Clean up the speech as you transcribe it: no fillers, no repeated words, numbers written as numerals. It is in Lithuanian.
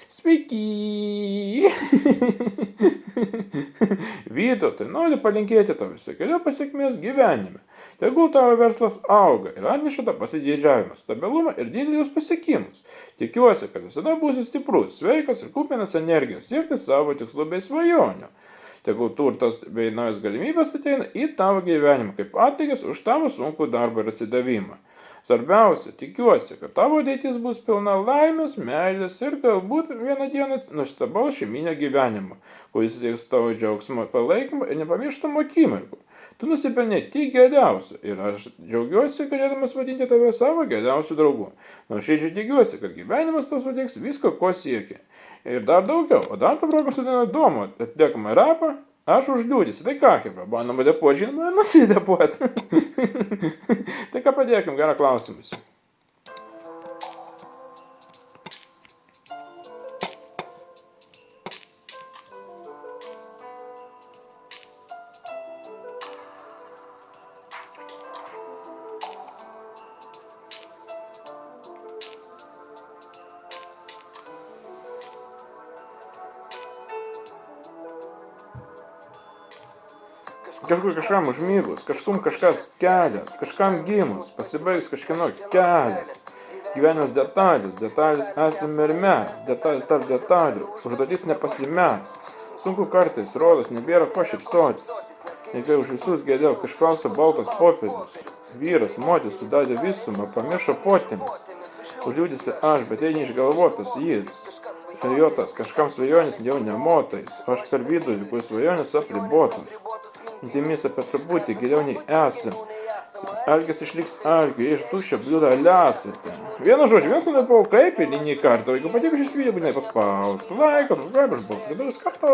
Sveiki! Vytautai, noriu palinkėti tau visokio pasiekmės gyvenime. Tegul tavo verslas auga ir atneša tą pasididžiavimą, stabilumą ir didelius pasiekimus. Tikiuosi, kad visada būsi stiprus, sveikas ir kupinas energijos siekti savo tikslų bei svajonių. Tegul turtas bei naujas galimybės ateina į tavo gyvenimą kaip atlygis už tavo sunkų darbą ir atsidavimą. Svarbiausia, tikiuosi, kad tavo ateitis bus pilna laimės, meilės ir galbūt vieną dieną nuostabaus šeiminio gyvenimo, kuris teiks tavo džiaugsmo palaikymą ir nepamirštamų akimirkų. Tu nusipelnė tik geriausių ir aš džiaugiuosi, galėdamas vadinti tave savo geriausių draugų. Nuoširdžiai tikiuosi, kad gyvenimas tau suteiks visko, ko siekia. Ir dar daugiau, o dar tą progą sudėna domo atliekamą rapą. Aš užliūdėsi, tai ką, hebra, bandoma depuoti, žinoma, nusidepuoti. Tai ką padėkim, gerą klausimus. Kažkam užmygus, kažkum kažkas kelias, kažkam gimus, pasibaigs kažkieno kelias. Gyvenimas detalės esame ir mes, detalės tarp detalių, užduotis nepasimes. Sunku kartais, rodos, nebėra ko šypsotis. Nekai už visus geriau kažklauso baltas popierius. Vyras, moteris sudarė visumą, pamiršo potėmis. Užliūdėsi aš, bet tai neišgalvotas jis. Jotas, kažkam svajonės jau nemotais, o aš per vidurį, kur svajonės apribotos. Mintimis apie truputį geriau nei esam. Algis išliks algiu, iš tuščio bliūdą lesate. Vienu žodžiu, vienas nudapau kaip eilinį kartą. Jeigu patiko šis video, būtinai paspausk laiką, subscribe, aš buvau pridurus kartu.